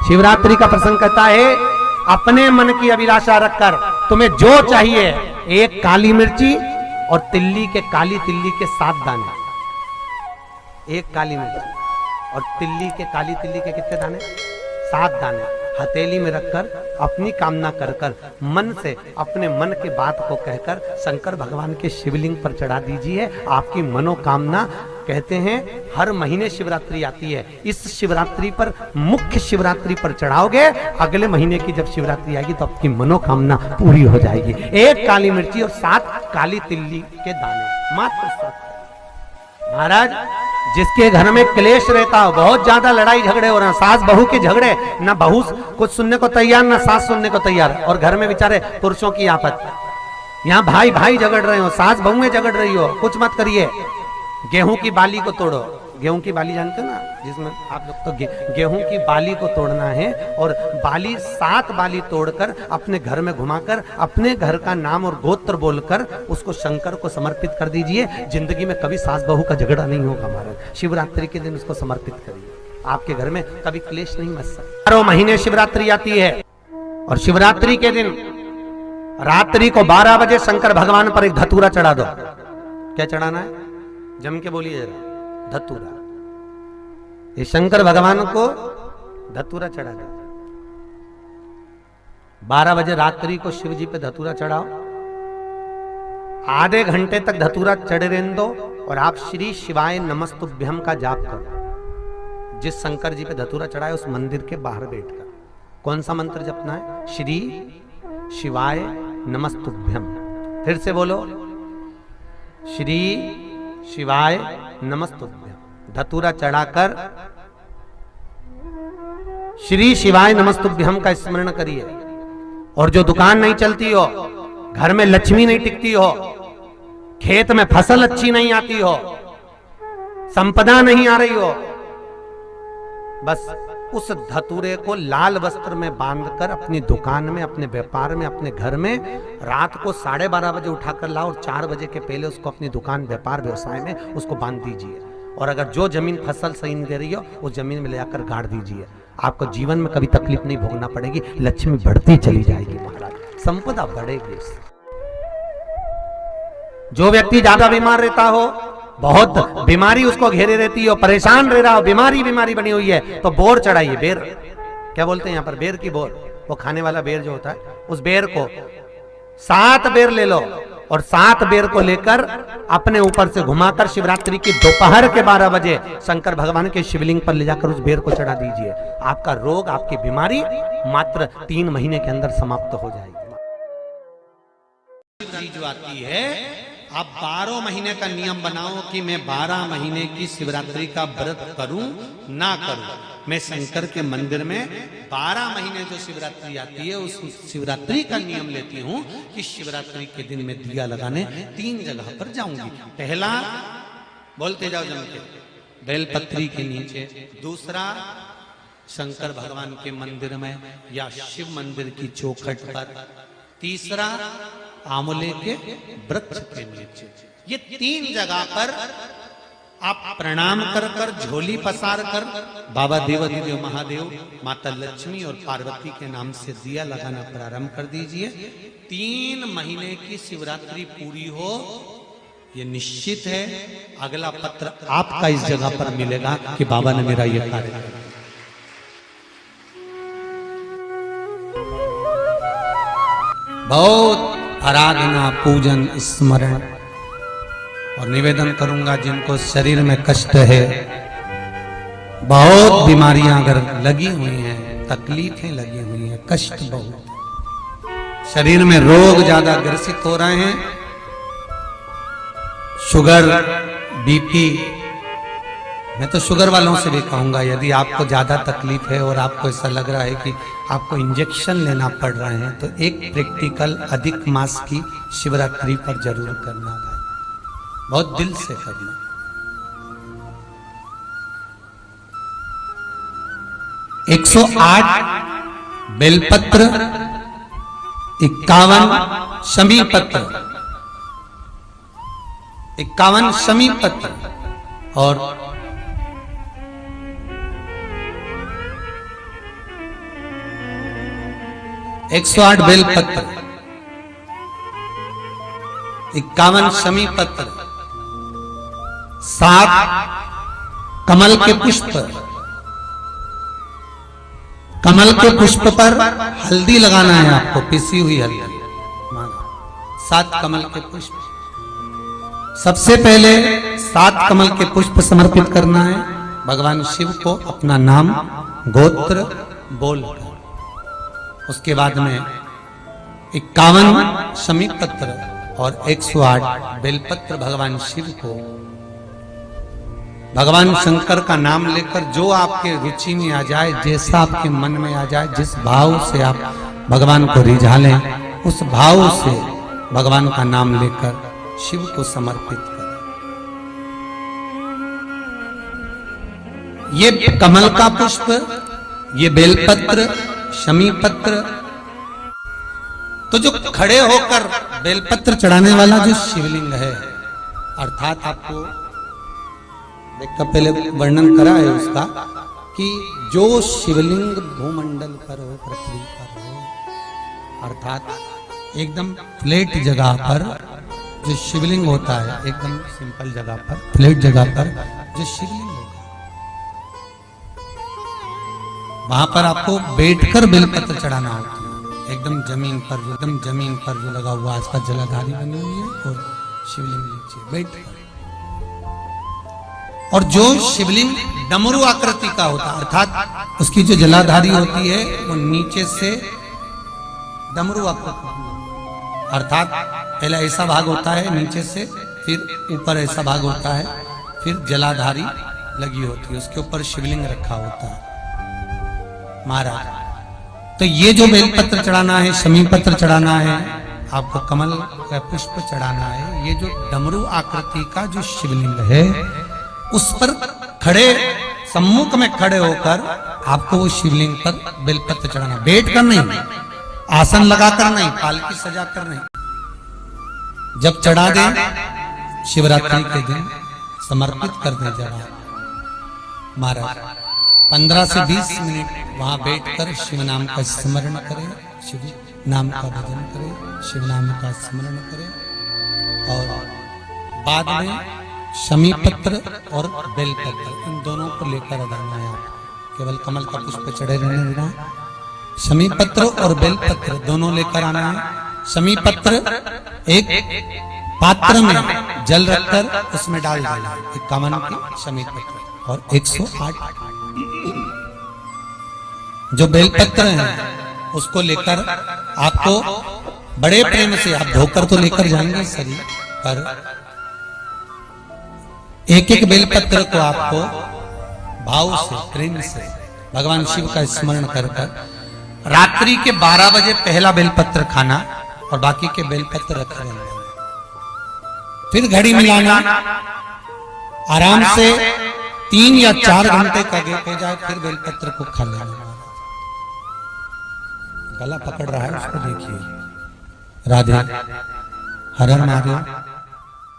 शिवरात्रि का प्रसंग कहता है अपने मन की अभिलाषा रखकर तुम्हें जो चाहिए, एक काली मिर्ची और काली तिल्ली के 7 दाने। एक काली मिर्ची और काली तिल्ली के कितने दाने? 7 दाने हथेली में रखकर अपनी कामना कर कर मन से अपने मन के बात को कहकर शंकर भगवान के शिवलिंग पर चढ़ा दीजिए। आपकी मनोकामना, कहते हैं हर महीने शिवरात्रि आती है, इस शिवरात्रि पर, मुख्य शिवरात्रि पर चढ़ाओगे, अगले महीने की जब शिवरात्रि आएगी तो आपकी मनोकामना पूरी हो जाएगी। एक काली मिर्ची और 7 काली तिल्ली के दाने, मात्र 7। महाराज, जिसके घर में क्लेश रहता हो, बहुत ज्यादा लड़ाई झगड़े हो रहे हैं, सास बहू के झगड़े, ना बहू कुछ सुनने को तैयार ना सास सुनने को तैयार, और घर में बेचारे पुरुषों की आफत, यहाँ भाई भाई झगड़ रहे हो, सास बहुएं झगड़ रही हो, कुछ मत करिए। गेहूं की बाली को तोड़ो। गेहूं की बाली जानते हो ना, जिसमें आप लोग तो गेहूं की बाली को तोड़ना है, और बाली 7 बाली तोड़कर अपने घर में घुमाकर अपने घर का नाम और गोत्र बोलकर उसको शंकर को समर्पित कर दीजिए। जिंदगी में कभी सास बहू का झगड़ा नहीं होगा महाराज। शिवरात्रि के दिन उसको समर्पित करिए, आपके घर में कभी क्लेश नहीं मच सकता। 12 महीने शिवरात्रि आती है, और शिवरात्रि के दिन रात्रि को 12 बजे शंकर भगवान पर एक धतूरा चढ़ा दो। क्या चढ़ाना है? जम के बोलिए जरा, धतूरा। ये शंकर भगवान को धतूरा चढ़ा दो। 12 बजे रात्रि को शिव जी पे धतूरा चढ़ाओ, आधे घंटे तक धतूरा चढ़े रहने दो, और आप श्री शिवाय नमस्तुभ्यम का जाप करो। जिस शंकर जी पे धतूरा चढ़ाए उस मंदिर के बाहर बैठकर कौन सा मंत्र जपना है? श्री शिवाय नमस्तुभ्यम। फिर से बोलो, श्री शिवाय नमस्तुभ्यम। धतूरा चढ़ाकर श्री शिवाय नमस्तुभ्यम का स्मरण करिए। और जो दुकान नहीं चलती हो, घर में लक्ष्मी नहीं टिकती हो, खेत में फसल अच्छी नहीं आती हो, संपदा नहीं आ रही हो, बस उस धतूरे को लाल वस्त्र में बांधकर अपनी दुकान में, अपने व्यापार में, अपने घर में रात को 12:30 बजे उठाकर लाओ, और 4 बजे के पहले उसको अपनी दुकान, व्यापार, व्यवसाय में उसको बांध दीजिए। और अगर जो जमीन फसल सही नहीं दे रही हो, उस जमीन में ले जाकर गाड़ दीजिए। आपको जीवन में कभी तकलीफ नहीं भोगना पड़ेगी, लक्ष्मी बढ़ती चली जाएगी महाराज, संपदा बढ़ेगी। जो व्यक्ति ज्यादा बीमार रहता हो, बहुत बीमारी उसको घेरे रहती हो, परेशान रह रहा हो, बीमारी बनी हुई है, तो बोर चढ़ाइए। बेर, क्या बोलते हैं यहाँ पर? बेर की बोर, वो खाने वाला बेर जो होता है, उस बेर को 7 बेर ले लो, और 7 बेर को लेकर अपने ऊपर से घुमाकर शिवरात्रि की दोपहर के 12 बजे शंकर भगवान के शिवलिंग पर ले जाकर उस बेर को चढ़ा दीजिए। आपका रोग, आपकी बीमारी मात्र 3 महीने के अंदर समाप्त हो जाएगी। जो आती है, आप 12 महीने का नियम बनाओ कि मैं 12 महीने की शिवरात्रि का व्रत करूं ना करूं। मैं शंकर के मंदिर में 12 महीने जो शिवरात्रि आती है, उस शिवरात्रि का नियम लेती हूं कि शिवरात्रि के दिन मैं दिया लगाने 3 जगह पर जाऊंगी। पहला, बोलते जाओ जम के, बेलपत्री के नीचे। दूसरा, शंकर भगवान के मंदिर में या शिव मंदिर की चौखट पर। तीसरा, आंवले के वृक्ष के नीचे। ये 3 जगह पर आप प्रणाम कर कर, झोली पसार कर बाबा देवाधिदेव महादेव, माता लक्ष्मी और पार्वती के नाम से दिया लगाना प्रारंभ कर दीजिए। 3 महीने की शिवरात्रि पूरी हो, ये निश्चित है अगला पत्र आपका इस जगह पर मिलेगा कि बाबा ने मेरा ये कार्य किया। बहुत आराधना, पूजन, स्मरण और निवेदन करूंगा जिनको शरीर में कष्ट है, बहुत बीमारियां अगर लगी हुई हैं, तकलीफें लगी हुई हैं, कष्ट बहुत, शरीर में रोग ज्यादा ग्रसित हो रहे हैं, शुगर, बीपी। मैं तो शुगर वालों से भी कहूंगा, यदि आपको ज्यादा तकलीफ है और आपको ऐसा लग रहा है कि आपको इंजेक्शन लेना पड़ रहे हैं, तो एक प्रैक्टिकल अधिक मास की शिवरात्रि पर जरूर करना है, बहुत दिल से करना। — 108 बेलपत्र, 51 शमी पत्र, 51 शमी पत्र और 108 बेलपत्र, 51 शमी पत्र, 7 कमल के पुष्प। कमल के पुष्प पर हल्दी लगाना है आपको, पिसी हुई हल्दी। 7 कमल के पुष्प। सबसे पहले 7 कमल के पुष्प समर्पित करना है भगवान शिव को, अपना नाम गोत्र बोलकर। उसके बाद में 51 शमी पत्र और 108 बेलपत्र भगवान शिव को, भगवान शंकर का नाम लेकर, जो आपके रुचि में आ जाए, जैसा आपके मन में आ जाए, जिस भाव से आप भगवान को रिझा लें, उस भाव से भगवान का नाम लेकर शिव को समर्पित करें। ये कमल का पुष्प, ये बेलपत्र, शमी पत्र। तो जो खड़े होकर बेलपत्र चढ़ाने वाला जो शिवलिंग है, अर्थात आपको देखकर पहले वर्णन करा है उसका, कि जो शिवलिंग भूमंडल पर हो, पृथ्वी पर हो, अर्थात एकदम फ्लैट जगह पर जो शिवलिंग होता है, एकदम सिंपल जगह पर, फ्लैट जगह पर जो शिवलिंग होता है, वहां पर आपको बैठकर बेलपत्र चढ़ाना होता है। एकदम जमीन पर, एकदम जमीन पर जो लगा हुआ, आसपास जलाधारी बनी हुई है और शिवलिंग नीचे बैठकर। और जो शिवलिंग डमरू आकृति का होता है, अर्थात उसकी जो जलाधारी होती है वो नीचे से डमरू आकृति, अर्थात पहला ऐसा भाग होता है नीचे से, फिर ऊपर ऐसा भाग होता है, फिर जलाधारी लगी होती है, उसके ऊपर शिवलिंग रखा होता है महाराज। तो ये जो बेलपत्र चढ़ाना है, शमी पत्र चढ़ाना है, आपको कमल का पुष्प चढ़ाना है, ये जो डमरू आकृति का जो शिवलिंग है, उस पर खड़े, सम्मुख में खड़े होकर आपको वो शिवलिंग पर बेलपत्र चढ़ाना। बैठ कर नहीं, आसन लगाकर नहीं, पालकी सजाकर नहीं। जब चढ़ा दें शिवरात्रि के दिन समर्पित कर दें, जब महाराज 15 से 20 मिनट वहां बैठकर शिव नाम का स्मरण करें, शिव नाम का भजन करें, शिव नाम का स्मरण करें, और बाद में शमी पत्र और बेलपत्र, इन दोनों को लेकर अदाना है। आप केवल कमल का पुष्प चढ़े रहने देना, शमी पत्र और बेलपत्र दोनों लेकर आना है। शमी पत्र एक पात्र में जल रखकर उसमें डाल देना, 51 के शमी पत्र, और 108 जो बेलपत्र हैं उसको लेकर आपको बड़े प्रेम से, आप धोकर तो लेकर जाएंगे सही, पर एक एक बेलपत्र को आपको भाव से, प्रेम से भगवान शिव का स्मरण कर रात्रि के 12 बजे पहला बेलपत्र खाना और बाकी के बेलपत्र रखे रहना। फिर घड़ी मिलाना, आराम से 3 या 4 घंटे का गैप हो जाए, फिर बेलपत्र को खा लेना। गला पकड़ रहा है उसको देखिए। राधे, हर हर महादेव।